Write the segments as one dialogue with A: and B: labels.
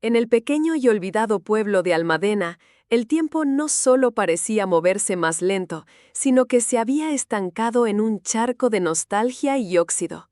A: En el pequeño y olvidado pueblo de Almadena, el tiempo no solo parecía moverse más lento, sino que se había estancado en un charco de nostalgia y óxido.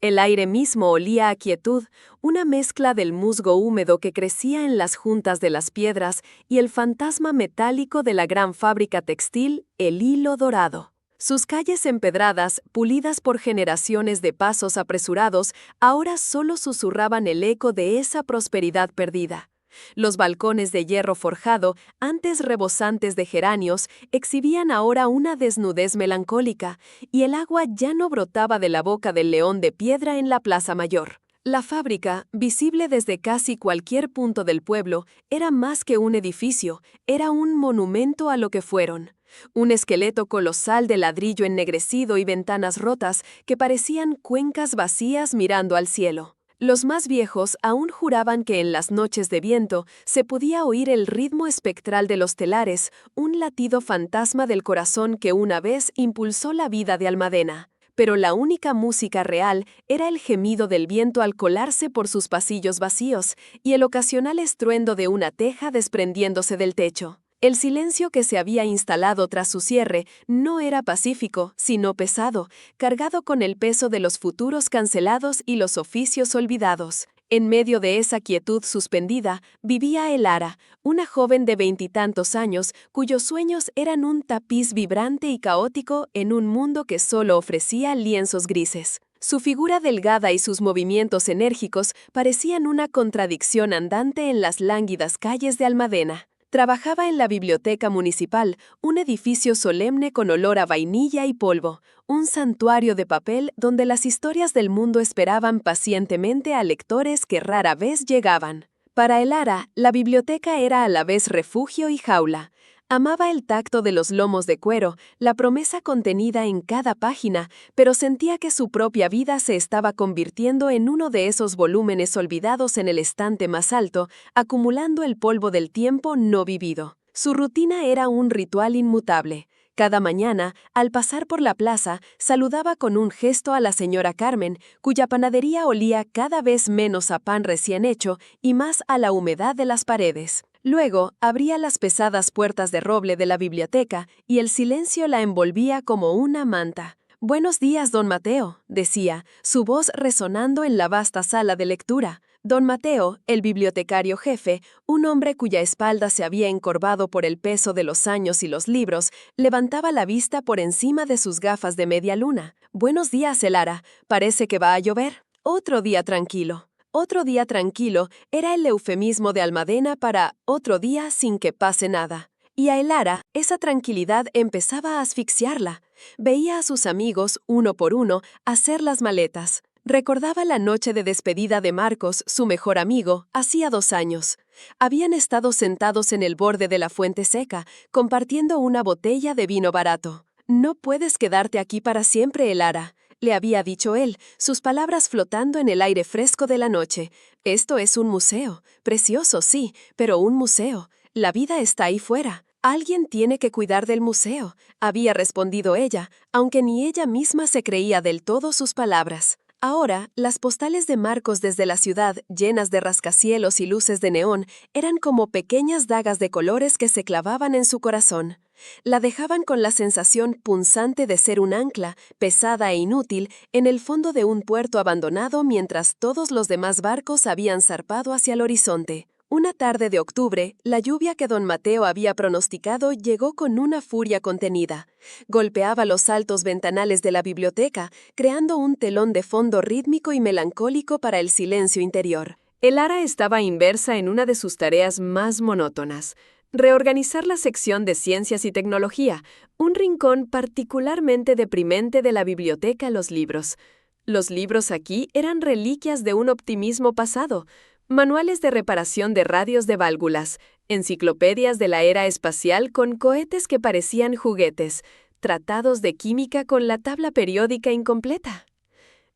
A: El aire mismo olía a quietud, una mezcla del musgo húmedo que crecía en las juntas de las piedras y el fantasma metálico de la gran fábrica textil, el Hilo Dorado. Sus calles empedradas, pulidas por generaciones de pasos apresurados, ahora solo susurraban el eco de esa prosperidad perdida. Los balcones de hierro forjado, antes rebosantes de geranios, exhibían ahora una desnudez melancólica, y el agua ya no brotaba de la boca del león de piedra en la Plaza Mayor. La fábrica, visible desde casi cualquier punto del pueblo, era más que un edificio, era un monumento a lo que fueron. Un esqueleto colosal de ladrillo ennegrecido y ventanas rotas que parecían cuencas vacías mirando al cielo. Los más viejos aún juraban que en las noches de viento se podía oír el ritmo espectral de los telares, un latido fantasma del corazón que una vez impulsó la vida de Almadena. Pero la única música real era el gemido del viento al colarse por sus pasillos vacíos y el ocasional estruendo de una teja desprendiéndose del techo. El silencio que se había instalado tras su cierre no era pacífico, sino pesado, cargado con el peso de los futuros cancelados y los oficios olvidados. En medio de esa quietud suspendida, vivía Elara, una joven de 20 años cuyos sueños eran un tapiz vibrante y caótico en un mundo que solo ofrecía lienzos grises. Su figura delgada y sus movimientos enérgicos parecían una contradicción andante en las lánguidas calles de Almadena. Trabajaba en la biblioteca municipal, un edificio solemne con olor a vainilla y polvo, un santuario de papel donde las historias del mundo esperaban pacientemente a lectores que rara vez llegaban. Para Elara, la biblioteca era a la vez refugio y jaula. Amaba el tacto de los lomos de cuero, la promesa contenida en cada página, pero sentía que su propia vida se estaba convirtiendo en uno de esos volúmenes olvidados en el estante más alto, acumulando el polvo del tiempo no vivido. Su rutina era un ritual inmutable. Cada mañana, al pasar por la plaza, saludaba con un gesto a la señora Carmen, cuya panadería olía cada vez menos a pan recién hecho y más a la humedad de las paredes. Luego, abría las pesadas puertas de roble de la biblioteca y el silencio la envolvía como una manta. «Buenos días, don Mateo», decía, su voz resonando en la vasta sala de lectura. Don Mateo, el bibliotecario jefe, un hombre cuya espalda se había encorvado por el peso de los años y los libros, levantaba la vista por encima de sus gafas de media luna. «Buenos días, Elara. Parece que va a llover». Otro día tranquilo. Otro día tranquilo era el eufemismo de Almadena para otro día sin que pase nada. Y a Elara, esa tranquilidad empezaba a asfixiarla. Veía a sus amigos, uno por uno, hacer las maletas. Recordaba la noche de despedida de Marcos, su mejor amigo, hacía 2 años. Habían estado sentados en el borde de la fuente seca, compartiendo una botella de vino barato. «No puedes quedarte aquí para siempre, Elara», le había dicho él, sus palabras flotando en el aire fresco de la noche. «Esto es un museo. Precioso, sí, pero un museo. La vida está ahí fuera. Alguien tiene que cuidar del museo», había respondido ella, aunque ni ella misma se creía del todo sus palabras. Ahora, las postales de Marcos desde la ciudad, llenas de rascacielos y luces de neón, eran como pequeñas dagas de colores que se clavaban en su corazón. La dejaban con la sensación punzante de ser un ancla, pesada e inútil, en el fondo de un puerto abandonado mientras todos los demás barcos habían zarpado hacia el horizonte. Una tarde de octubre, la lluvia que don Mateo había pronosticado llegó con una furia contenida. Golpeaba los altos ventanales de la biblioteca, creando un telón de fondo rítmico y melancólico para el silencio interior. Elara estaba inmersa en una de sus tareas más monótonas: reorganizar la sección de ciencias y tecnología, un rincón particularmente deprimente de la biblioteca. Los libros aquí eran reliquias de un optimismo pasado. Manuales de reparación de radios de válvulas, enciclopedias de la era espacial con cohetes que parecían juguetes, tratados de química con la tabla periódica incompleta.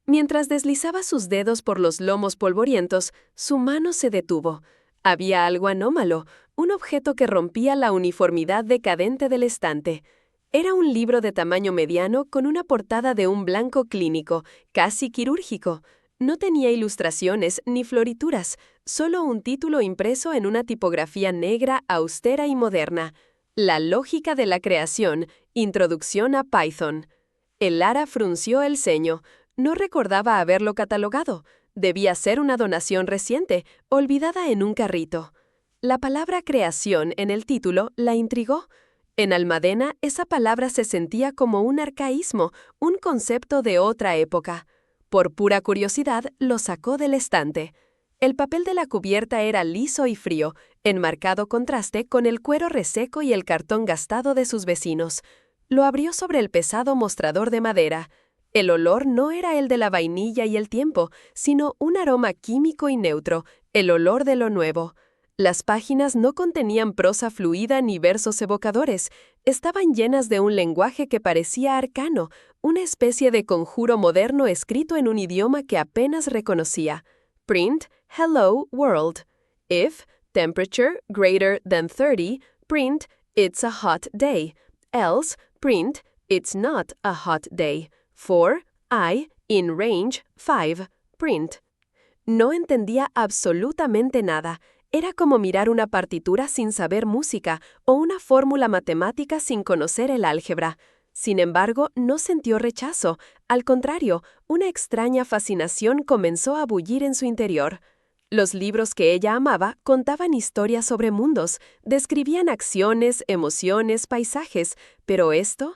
A: Mientras deslizaba sus dedos por los lomos polvorientos, su mano se detuvo. Había algo anómalo, un objeto que rompía la uniformidad decadente del estante. Era un libro de tamaño mediano con una portada de un blanco clínico, casi quirúrgico. No tenía ilustraciones ni florituras, solo un título impreso en una tipografía negra, austera y moderna. La lógica de la creación, Introducción a Python. El Lara frunció el ceño. No recordaba haberlo catalogado. Debía ser una donación reciente, olvidada en un carrito. La palabra creación en el título la intrigó. En Almadena, esa palabra se sentía como un arcaísmo, un concepto de otra época. Por pura curiosidad, lo sacó del estante. El papel de la cubierta era liso y frío, en marcado contraste con el cuero reseco y el cartón gastado de sus vecinos. Lo abrió sobre el pesado mostrador de madera. El olor no era el de la vainilla y el tiempo, sino un aroma químico y neutro, el olor de lo nuevo. Las páginas no contenían prosa fluida ni versos evocadores. Estaban llenas de un lenguaje que parecía arcano, una especie de conjuro moderno escrito en un idioma que apenas reconocía. Print, hello, world. If, temperature, greater than 30, print, it's a hot day. Else, print, it's not a hot day. For, I, in range, 5, print. No entendía absolutamente nada. Era como mirar una partitura sin saber música o una fórmula matemática sin conocer el álgebra. Sin embargo, no sintió rechazo. Al contrario, una extraña fascinación comenzó a bullir en su interior. Los libros que ella amaba contaban historias sobre mundos, describían acciones, emociones, paisajes, pero esto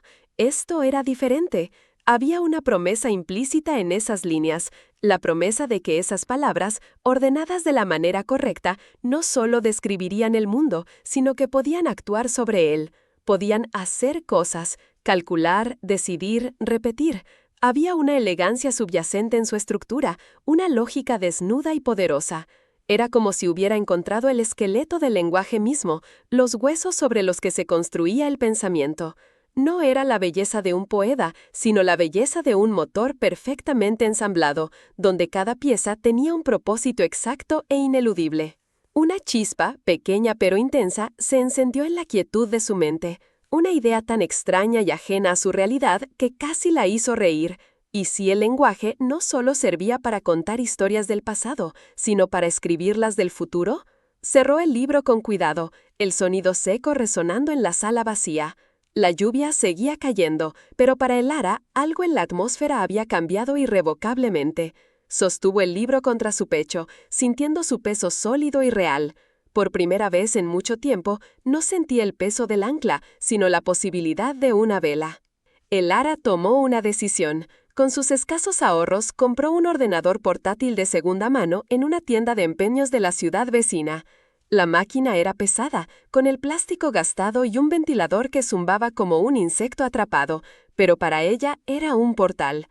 A: era diferente. Había una promesa implícita en esas líneas, la promesa de que esas palabras, ordenadas de la manera correcta, no solo describirían el mundo, sino que podían actuar sobre él. Podían hacer cosas, calcular, decidir, repetir. Había una elegancia subyacente en su estructura, una lógica desnuda y poderosa. Era como si hubiera encontrado el esqueleto del lenguaje mismo, los huesos sobre los que se construía el pensamiento. No era la belleza de un poeta, sino la belleza de un motor perfectamente ensamblado, donde cada pieza tenía un propósito exacto e ineludible. Una chispa, pequeña pero intensa, se encendió en la quietud de su mente. Una idea tan extraña y ajena a su realidad que casi la hizo reír. ¿Y si el lenguaje no solo servía para contar historias del pasado, sino para escribirlas del futuro? Cerró el libro con cuidado, el sonido seco resonando en la sala vacía. La lluvia seguía cayendo, pero para el Lara algo en la atmósfera había cambiado irrevocablemente. Sostuvo el libro contra su pecho, sintiendo su peso sólido y real. Por primera vez en mucho tiempo, no sentía el peso del ancla, sino la posibilidad de una vela. El Lara tomó una decisión. Con sus escasos ahorros, compró un ordenador portátil de segunda mano en una tienda de empeños de la ciudad vecina. La máquina era pesada, con el plástico gastado y un ventilador que zumbaba como un insecto atrapado, pero para ella era un portal.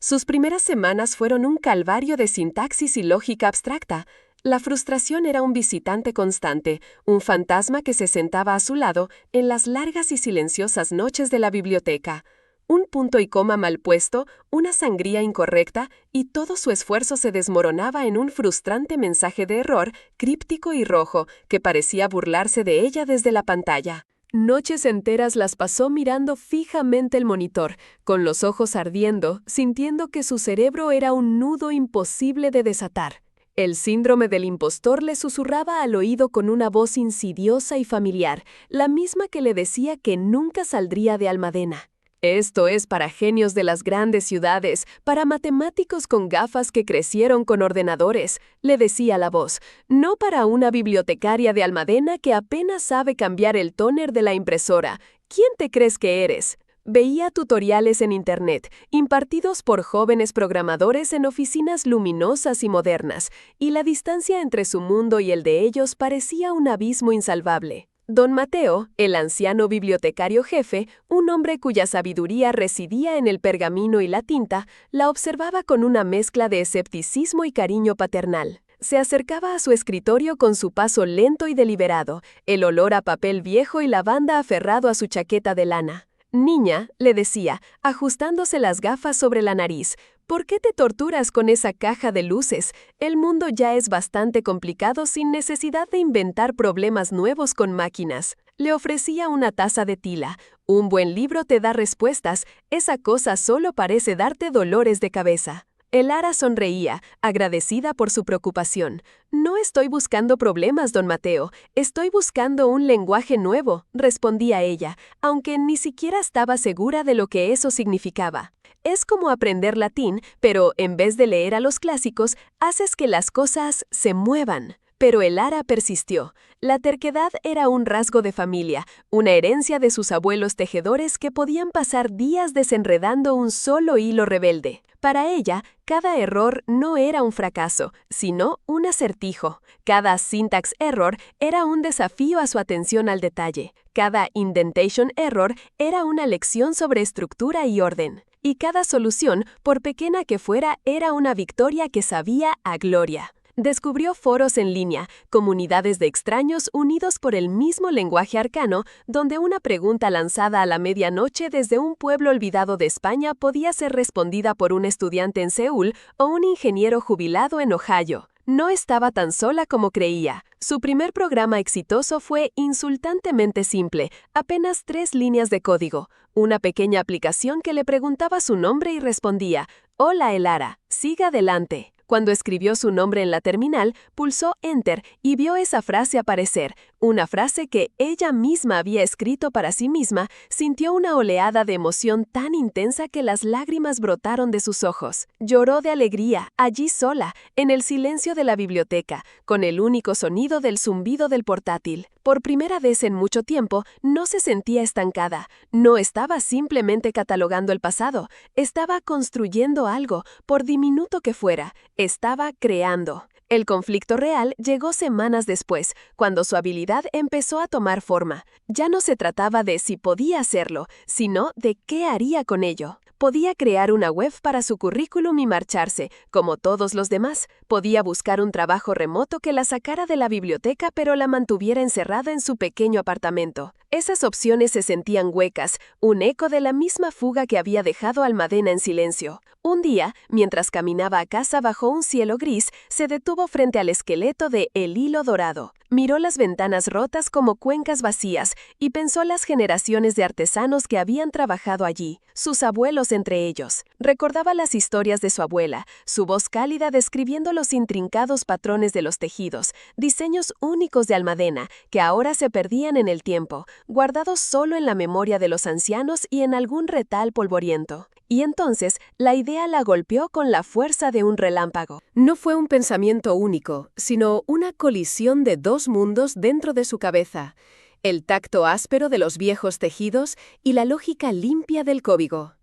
A: Sus primeras semanas fueron un calvario de sintaxis y lógica abstracta. La frustración era un visitante constante, un fantasma que se sentaba a su lado en las largas y silenciosas noches de la biblioteca. Un punto y coma mal puesto, una sangría incorrecta, y todo su esfuerzo se desmoronaba en un frustrante mensaje de error, críptico y rojo, que parecía burlarse de ella desde la pantalla. Noches enteras las pasó mirando fijamente el monitor, con los ojos ardiendo, sintiendo que su cerebro era un nudo imposible de desatar. El síndrome del impostor le susurraba al oído con una voz insidiosa y familiar, la misma que le decía que nunca saldría de Almadena. Esto es para genios de las grandes ciudades, para matemáticos con gafas que crecieron con ordenadores, le decía la voz, no para una bibliotecaria de Almadena que apenas sabe cambiar el tóner de la impresora. ¿Quién te crees que eres? Veía tutoriales en Internet, impartidos por jóvenes programadores en oficinas luminosas y modernas, y la distancia entre su mundo y el de ellos parecía un abismo insalvable. Don Mateo, el anciano bibliotecario jefe, un hombre cuya sabiduría residía en el pergamino y la tinta, la observaba con una mezcla de escepticismo y cariño paternal. Se acercaba a su escritorio con su paso lento y deliberado, el olor a papel viejo y lavanda aferrado a su chaqueta de lana. «Niña», le decía, ajustándose las gafas sobre la nariz, «¿por qué te torturas con esa caja de luces? El mundo ya es bastante complicado sin necesidad de inventar problemas nuevos con máquinas». Le ofrecía una taza de tila. «Un buen libro te da respuestas. Esa cosa solo parece darte dolores de cabeza». Elara sonreía, agradecida por su preocupación. «No estoy buscando problemas, don Mateo. Estoy buscando un lenguaje nuevo», respondía ella, aunque ni siquiera estaba segura de lo que eso significaba. Es como aprender latín, pero en vez de leer a los clásicos, haces que las cosas se muevan. Pero Elara persistió. La terquedad era un rasgo de familia, una herencia de sus abuelos tejedores que podían pasar días desenredando un solo hilo rebelde. Para ella, cada error no era un fracaso, sino un acertijo. Cada syntax error era un desafío a su atención al detalle. Cada indentation error era una lección sobre estructura y orden. Y cada solución, por pequeña que fuera, era una victoria que sabía a gloria. Descubrió foros en línea, comunidades de extraños unidos por el mismo lenguaje arcano, donde una pregunta lanzada a la medianoche desde un pueblo olvidado de España podía ser respondida por un estudiante en Seúl o un ingeniero jubilado en Ohio. No estaba tan sola como creía. Su primer programa exitoso fue insultantemente simple, apenas 3 líneas de código. Una pequeña aplicación que le preguntaba su nombre y respondía: «Hola Elara, siga adelante». Cuando escribió su nombre en la terminal, pulsó Enter y vio esa frase aparecer, una frase que ella misma había escrito para sí misma. Sintió una oleada de emoción tan intensa que las lágrimas brotaron de sus ojos. Lloró de alegría, allí sola, en el silencio de la biblioteca, con el único sonido del zumbido del portátil. Por primera vez en mucho tiempo, no se sentía estancada. No estaba simplemente catalogando el pasado, estaba construyendo algo, por diminuto que fuera. Estaba creando. El conflicto real llegó semanas después, cuando su habilidad empezó a tomar forma. Ya no se trataba de si podía hacerlo, sino de qué haría con ello. Podía crear una web para su currículum y marcharse, como todos los demás. Podía buscar un trabajo remoto que la sacara de la biblioteca pero la mantuviera encerrada en su pequeño apartamento. Esas opciones se sentían huecas, un eco de la misma fuga que había dejado Almadena en silencio. Un día, mientras caminaba a casa bajo un cielo gris, se detuvo frente al esqueleto de El Hilo Dorado. Miró las ventanas rotas como cuencas vacías y pensó las generaciones de artesanos que habían trabajado allí, sus abuelos entre ellos. Recordaba las historias de su abuela, su voz cálida describiendo los intrincados patrones de los tejidos, diseños únicos de Almadena que ahora se perdían en el tiempo, guardados solo en la memoria de los ancianos y en algún retal polvoriento. Y entonces la idea la golpeó con la fuerza de un relámpago. No fue un pensamiento único, sino una colisión de 2 mundos dentro de su cabeza: el tacto áspero de los viejos tejidos y la lógica limpia del código.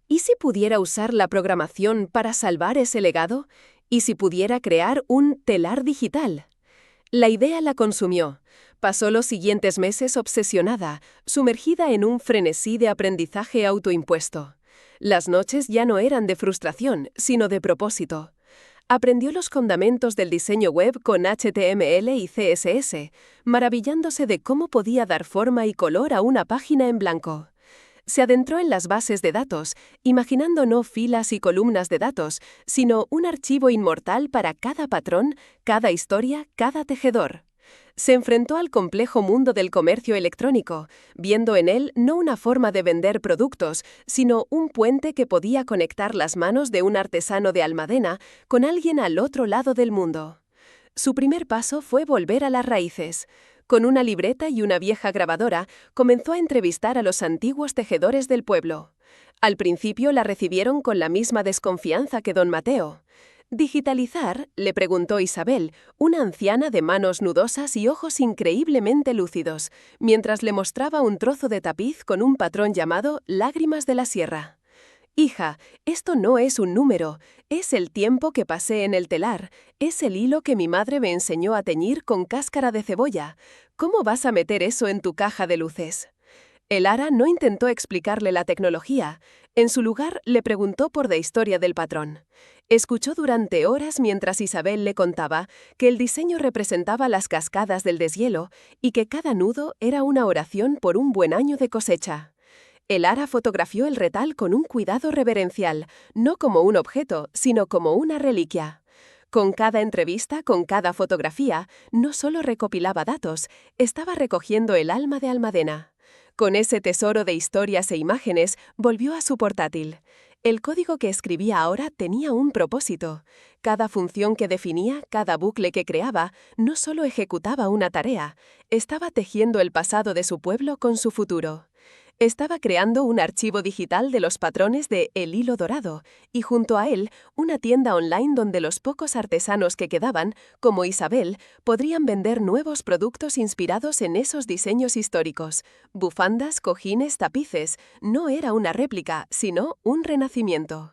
A: ¿Y si pudiera usar la programación para salvar ese legado? ¿Y si pudiera crear un telar digital? La idea la consumió. Pasó los siguientes meses obsesionada, sumergida en un frenesí de aprendizaje autoimpuesto. Las noches ya no eran de frustración, sino de propósito. Aprendió los fundamentos del diseño web con HTML y CSS, maravillándose de cómo podía dar forma y color a una página en blanco. Se adentró en las bases de datos, imaginando no filas y columnas de datos, sino un archivo inmortal para cada patrón, cada historia, cada tejedor. Se enfrentó al complejo mundo del comercio electrónico, viendo en él no una forma de vender productos, sino un puente que podía conectar las manos de un artesano de Almadena con alguien al otro lado del mundo. Su primer paso fue volver a las raíces. Con una libreta y una vieja grabadora, comenzó a entrevistar a los antiguos tejedores del pueblo. Al principio la recibieron con la misma desconfianza que don Mateo. ¿Digitalizar?, le preguntó Isabel, una anciana de manos nudosas y ojos increíblemente lúcidos, mientras le mostraba un trozo de tapiz con un patrón llamado Lágrimas de la Sierra. «Hija, esto no es un número, es el tiempo que pasé en el telar, es el hilo que mi madre me enseñó a teñir con cáscara de cebolla. ¿Cómo vas a meter eso en tu caja de luces?» Elara no intentó explicarle la tecnología. En su lugar, le preguntó por la historia del patrón. Escuchó durante horas mientras Isabel le contaba que el diseño representaba las cascadas del deshielo y que cada nudo era una oración por un buen año de cosecha. Elara fotografió el retal con un cuidado reverencial, no como un objeto, sino como una reliquia. Con cada entrevista, con cada fotografía, no solo recopilaba datos, estaba recogiendo el alma de Almadena. Con ese tesoro de historias e imágenes, volvió a su portátil. El código que escribía ahora tenía un propósito. Cada función que definía, cada bucle que creaba, no solo ejecutaba una tarea, estaba tejiendo el pasado de su pueblo con su futuro. Estaba creando un archivo digital de los patrones de El Hilo Dorado y junto a él una tienda online donde los pocos artesanos que quedaban, como Isabel, podrían vender nuevos productos inspirados en esos diseños históricos. Bufandas, cojines, tapices. No era una réplica, sino un renacimiento.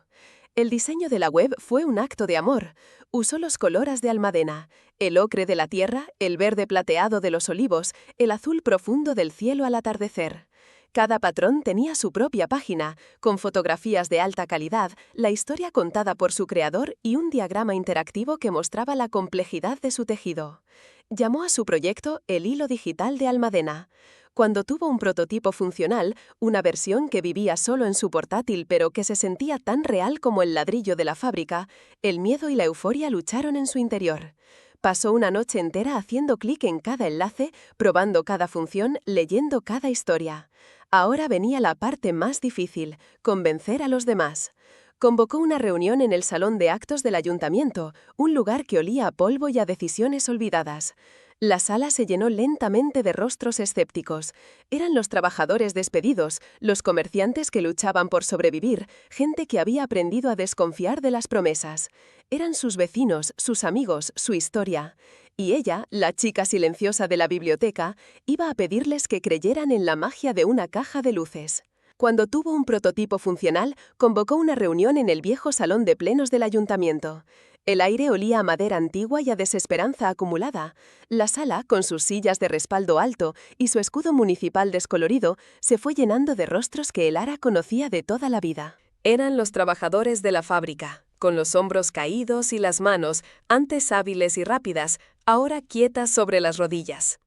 A: El diseño de la web fue un acto de amor. Usó los colores de Almadena, el ocre de la tierra, el verde plateado de los olivos, el azul profundo del cielo al atardecer. Cada patrón tenía su propia página, con fotografías de alta calidad, la historia contada por su creador y un diagrama interactivo que mostraba la complejidad de su tejido. Llamó a su proyecto El Hilo Digital de Almadena. Cuando tuvo un prototipo funcional, una versión que vivía solo en su portátil pero que se sentía tan real como el ladrillo de la fábrica, el miedo y la euforia lucharon en su interior. Pasó una noche entera haciendo clic en cada enlace, probando cada función, leyendo cada historia. Ahora venía la parte más difícil, convencer a los demás. Convocó una reunión en el salón de actos del ayuntamiento, un lugar que olía a polvo y a decisiones olvidadas. La sala se llenó lentamente de rostros escépticos. Eran los trabajadores despedidos, los comerciantes que luchaban por sobrevivir, gente que había aprendido a desconfiar de las promesas. Eran sus vecinos, sus amigos, su historia. Y ella, la chica silenciosa de la biblioteca, iba a pedirles que creyeran en la magia de una caja de luces. Cuando tuvo un prototipo funcional, convocó una reunión en el viejo salón de plenos del ayuntamiento. El aire olía a madera antigua y a desesperanza acumulada. La sala, con sus sillas de respaldo alto y su escudo municipal descolorido, se fue llenando de rostros que Elara conocía de toda la vida. Eran los trabajadores de la fábrica, con los hombros caídos y las manos, antes hábiles y rápidas, ahora quietas sobre las rodillas.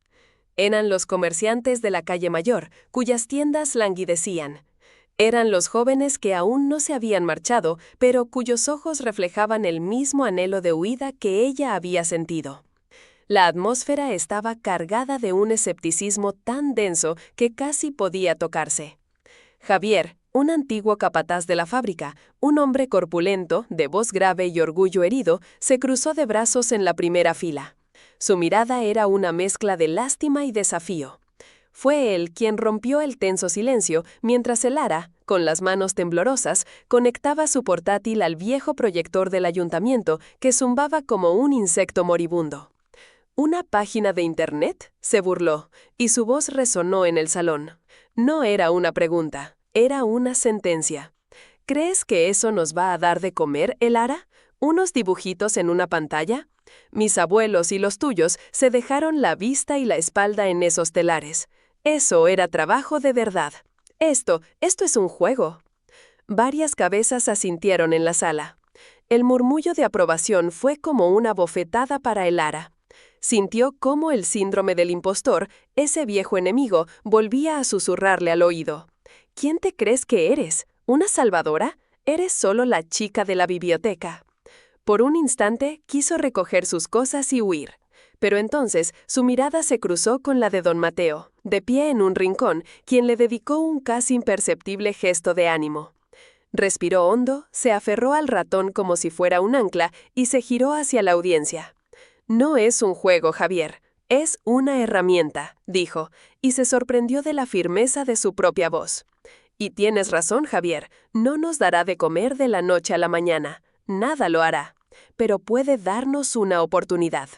A: Eran los comerciantes de la calle Mayor, cuyas tiendas languidecían. Eran los jóvenes que aún no se habían marchado, pero cuyos ojos reflejaban el mismo anhelo de huida que ella había sentido. La atmósfera estaba cargada de un escepticismo tan denso que casi podía tocarse. Javier, un antiguo capataz de la fábrica, un hombre corpulento, de voz grave y orgullo herido, se cruzó de brazos en la primera fila. Su mirada era una mezcla de lástima y desafío. Fue él quien rompió el tenso silencio mientras Elara, con las manos temblorosas, conectaba su portátil al viejo proyector del ayuntamiento que zumbaba como un insecto moribundo. ¿Una página de internet?, se burló, y su voz resonó en el salón. No era una pregunta, era una sentencia. ¿Crees que eso nos va a dar de comer, Elara? ¿Unos dibujitos en una pantalla? Mis abuelos y los tuyos se dejaron la vista y la espalda en esos telares. Eso era trabajo de verdad. Esto es un juego. Varias cabezas asintieron en la sala. El murmullo de aprobación fue como una bofetada para Elara. Sintió cómo el síndrome del impostor, ese viejo enemigo, volvía a susurrarle al oído. ¿Quién te crees que eres? ¿Una salvadora? Eres solo la chica de la biblioteca. Por un instante quiso recoger sus cosas y huir. Pero entonces su mirada se cruzó con la de don Mateo, de pie en un rincón, quien le dedicó un casi imperceptible gesto de ánimo. Respiró hondo, se aferró al ratón como si fuera un ancla y se giró hacia la audiencia. No es un juego, Javier, es una herramienta, dijo, y se sorprendió de la firmeza de su propia voz. Y tienes razón, Javier, no nos dará de comer de la noche a la mañana, nada lo hará, pero puede darnos una oportunidad.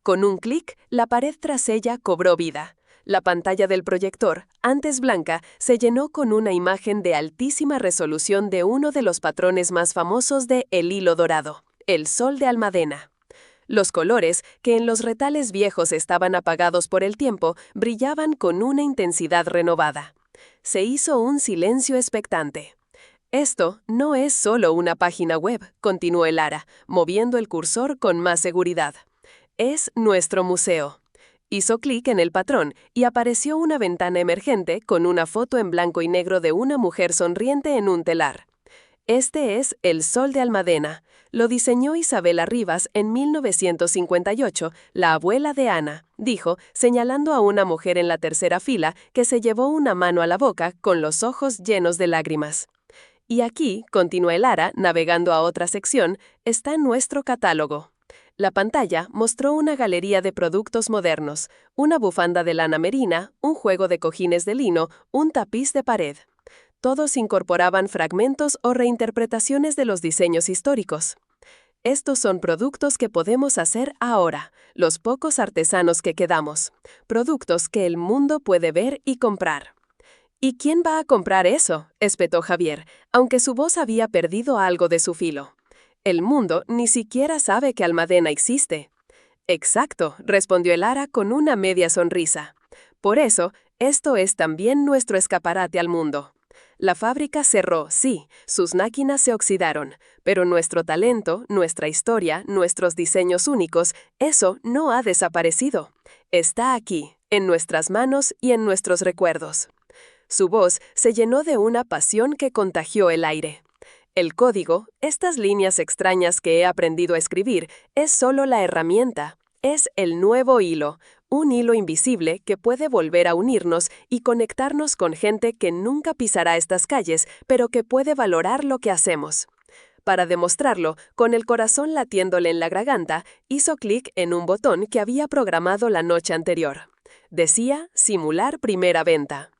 A: Con un clic, la pared tras ella cobró vida. La pantalla del proyector, antes blanca, se llenó con una imagen de altísima resolución de uno de los patrones más famosos de El Hilo Dorado, el sol de Almadena. Los colores, que en los retales viejos estaban apagados por el tiempo, brillaban con una intensidad renovada. Se hizo un silencio expectante. Esto no es solo una página web, continuó Elara, moviendo el cursor con más seguridad. Es nuestro museo. Hizo clic en el patrón y apareció una ventana emergente con una foto en blanco y negro de una mujer sonriente en un telar. Este es el Sol de Almadena. Lo diseñó Isabela Rivas en 1958, la abuela de Ana, dijo, señalando a una mujer en la tercera fila que se llevó una mano a la boca con los ojos llenos de lágrimas. Y aquí, continúa Lara, navegando a otra sección, está nuestro catálogo. La pantalla mostró una galería de productos modernos, una bufanda de lana merina, un juego de cojines de lino, un tapiz de pared. Todos incorporaban fragmentos o reinterpretaciones de los diseños históricos. Estos son productos que podemos hacer ahora, los pocos artesanos que quedamos. Productos que el mundo puede ver y comprar. ¿Y quién va a comprar eso?, espetó Javier, aunque su voz había perdido algo de su filo. El mundo ni siquiera sabe que Almadena existe. Exacto, respondió Lara con una media sonrisa. Por eso, esto es también nuestro escaparate al mundo. La fábrica cerró, sí, sus máquinas se oxidaron, pero nuestro talento, nuestra historia, nuestros diseños únicos, eso no ha desaparecido. Está aquí, en nuestras manos y en nuestros recuerdos. Su voz se llenó de una pasión que contagió el aire. El código, estas líneas extrañas que he aprendido a escribir, es solo la herramienta. Es el nuevo hilo, un hilo invisible que puede volver a unirnos y conectarnos con gente que nunca pisará estas calles, pero que puede valorar lo que hacemos. Para demostrarlo, con el corazón latiéndole en la garganta, hizo clic en un botón que había programado la noche anterior. Decía simular primera venta.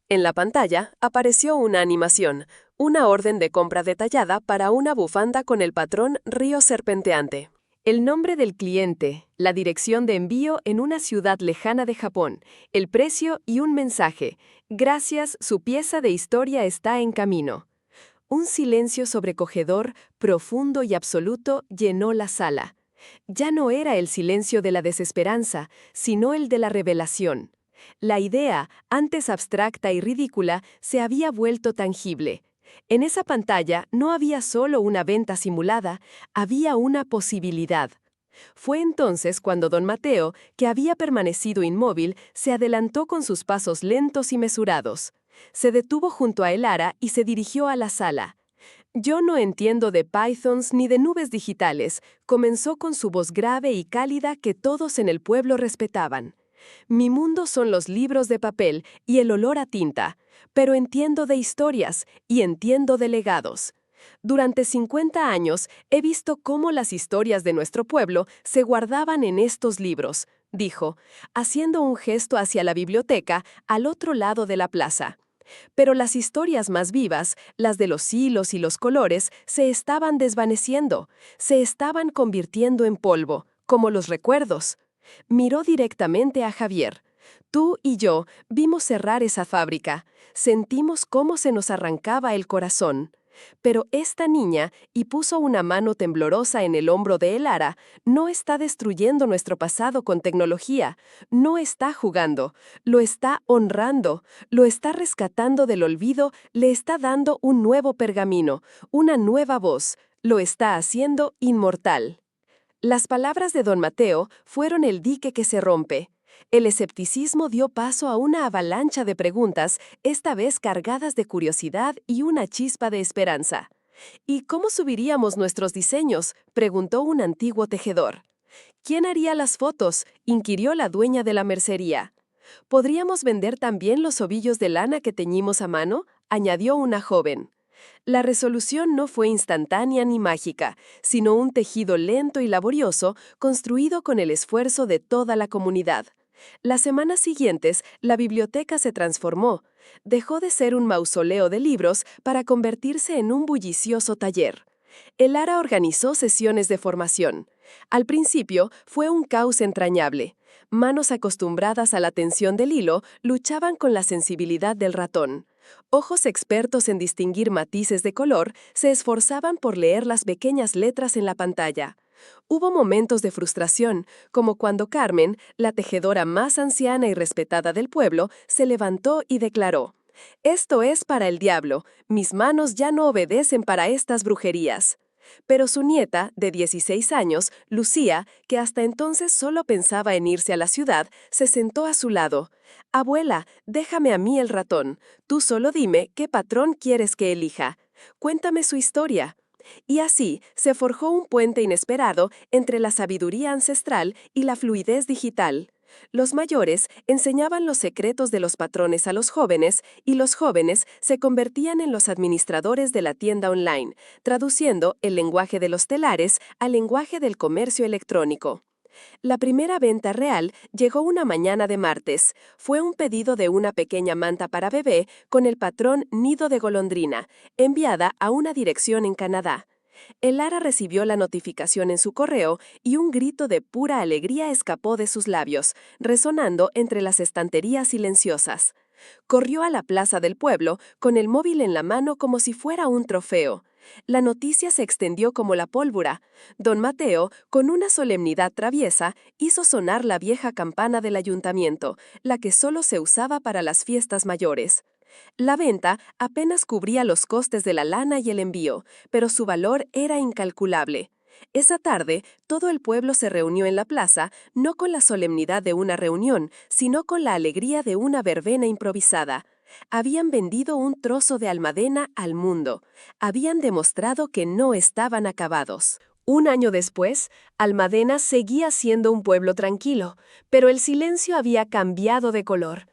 A: En la pantalla apareció una animación, una orden de compra detallada para una bufanda con el patrón Río Serpenteante. El nombre del cliente, la dirección de envío en una ciudad lejana de Japón, el precio y un mensaje. Gracias, su pieza de historia está en camino. Un silencio sobrecogedor, profundo y absoluto llenó la sala. Ya no era el silencio de la desesperanza, sino el de la revelación. La idea, antes abstracta y ridícula, se había vuelto tangible. En esa pantalla no había solo una venta simulada, había una posibilidad. Fue entonces cuando don Mateo, que había permanecido inmóvil, se adelantó con sus pasos lentos y mesurados. Se detuvo junto a Lara y se dirigió a la sala. «Yo no entiendo de Pythons ni de nubes digitales», comenzó con su voz grave y cálida que todos en el pueblo respetaban. «Mi mundo son los libros de papel y el olor a tinta, pero entiendo de historias y entiendo de legados. Durante 50 años he visto cómo las historias de nuestro pueblo se guardaban en estos libros», dijo, haciendo un gesto hacia la biblioteca al otro lado de la plaza. Pero las historias más vivas, las de los hilos y los colores, se estaban desvaneciendo, se estaban convirtiendo en polvo, como los recuerdos. Miró directamente a Javier. Tú y yo vimos cerrar esa fábrica, sentimos cómo se nos arrancaba el corazón. Pero esta niña, y puso una mano temblorosa en el hombro de Lara, no está destruyendo nuestro pasado con tecnología, no está jugando, lo está honrando, lo está rescatando del olvido, le está dando un nuevo pergamino, una nueva voz, lo está haciendo inmortal. Las palabras de don Mateo fueron el dique que se rompe. El escepticismo dio paso a una avalancha de preguntas, esta vez cargadas de curiosidad y una chispa de esperanza. ¿Y cómo subiríamos nuestros diseños?, preguntó un antiguo tejedor. ¿Quién haría las fotos?, inquirió la dueña de la mercería. ¿Podríamos vender también los ovillos de lana que teñimos a mano?, añadió una joven. La resolución no fue instantánea ni mágica, sino un tejido lento y laborioso construido con el esfuerzo de toda la comunidad. Las semanas siguientes, la biblioteca se transformó. Dejó de ser un mausoleo de libros para convertirse en un bullicioso taller. Lara organizó sesiones de formación. Al principio fue un caos entrañable. Manos acostumbradas a la tensión del hilo luchaban con la sensibilidad del ratón. Ojos expertos en distinguir matices de color se esforzaban por leer las pequeñas letras en la pantalla. Hubo momentos de frustración, como cuando Carmen, la tejedora más anciana y respetada del pueblo, se levantó y declaró: «Esto es para el diablo, mis manos ya no obedecen para estas brujerías». Pero su nieta, de 16 años, Lucía, que hasta entonces solo pensaba en irse a la ciudad, se sentó a su lado. «Abuela, déjame a mí el ratón. Tú solo dime qué patrón quieres que elija. Cuéntame su historia». Y así se forjó un puente inesperado entre la sabiduría ancestral y la fluidez digital. Los mayores enseñaban los secretos de los patrones a los jóvenes y los jóvenes se convertían en los administradores de la tienda online, traduciendo el lenguaje de los telares al lenguaje del comercio electrónico. La primera venta real llegó una mañana de martes. Fue un pedido de una pequeña manta para bebé con el patrón nido de golondrina, enviada a una dirección en Canadá. Elara recibió la notificación en su correo y un grito de pura alegría escapó de sus labios, resonando entre las estanterías silenciosas. Corrió a la plaza del pueblo con el móvil en la mano como si fuera un trofeo. La noticia se extendió como la pólvora. Don Mateo, con una solemnidad traviesa, hizo sonar la vieja campana del ayuntamiento, la que solo se usaba para las fiestas mayores. La venta apenas cubría los costes de la lana y el envío, pero su valor era incalculable. Esa tarde, todo el pueblo se reunió en la plaza, no con la solemnidad de una reunión, sino con la alegría de una verbena improvisada. Habían vendido un trozo de Almadena al mundo. Habían demostrado que no estaban acabados. Un año después, Almadena seguía siendo un pueblo tranquilo, pero el silencio había cambiado de color.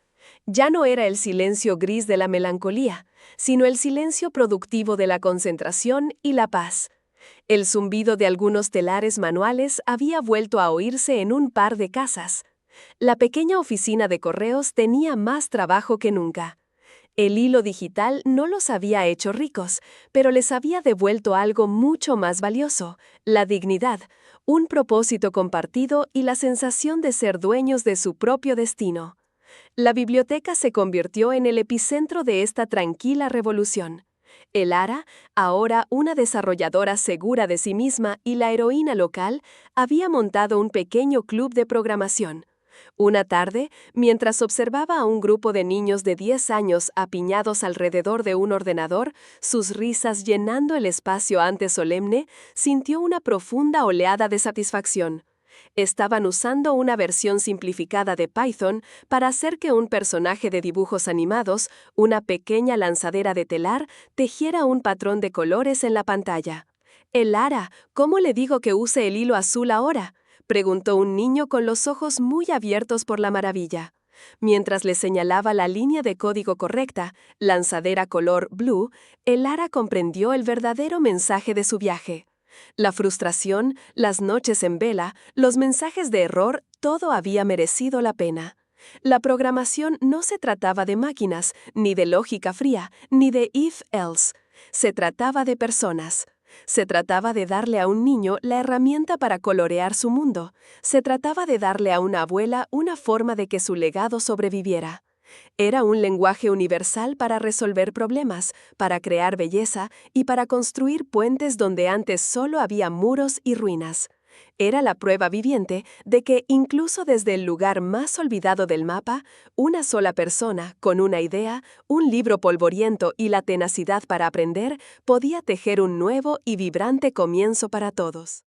A: Ya no era el silencio gris de la melancolía, sino el silencio productivo de la concentración y la paz. El zumbido de algunos telares manuales había vuelto a oírse en un par de casas. La pequeña oficina de correos tenía más trabajo que nunca. El hilo digital no los había hecho ricos, pero les había devuelto algo mucho más valioso: la dignidad, un propósito compartido y la sensación de ser dueños de su propio destino. La biblioteca se convirtió en el epicentro de esta tranquila revolución. Elara, ahora una desarrolladora segura de sí misma y la heroína local, había montado un pequeño club de programación. Una tarde, mientras observaba a un grupo de niños de 10 años apiñados alrededor de un ordenador, sus risas llenando el espacio antes solemne, sintió una profunda oleada de satisfacción. Estaban usando una versión simplificada de Python para hacer que un personaje de dibujos animados, una pequeña lanzadera de telar, tejiera un patrón de colores en la pantalla. «Elara, ¿cómo le digo que use el hilo azul ahora?», preguntó un niño con los ojos muy abiertos por la maravilla. Mientras le señalaba la línea de código correcta, lanzadera color blue, Elara comprendió el verdadero mensaje de su viaje. La frustración, las noches en vela, los mensajes de error, todo había merecido la pena. La programación no se trataba de máquinas, ni de lógica fría, ni de if-else. Se trataba de personas. Se trataba de darle a un niño la herramienta para colorear su mundo. Se trataba de darle a una abuela una forma de que su legado sobreviviera. Era un lenguaje universal para resolver problemas, para crear belleza y para construir puentes donde antes solo había muros y ruinas. Era la prueba viviente de que, incluso desde el lugar más olvidado del mapa, una sola persona, con una idea, un libro polvoriento y la tenacidad para aprender, podía tejer un nuevo y vibrante comienzo para todos.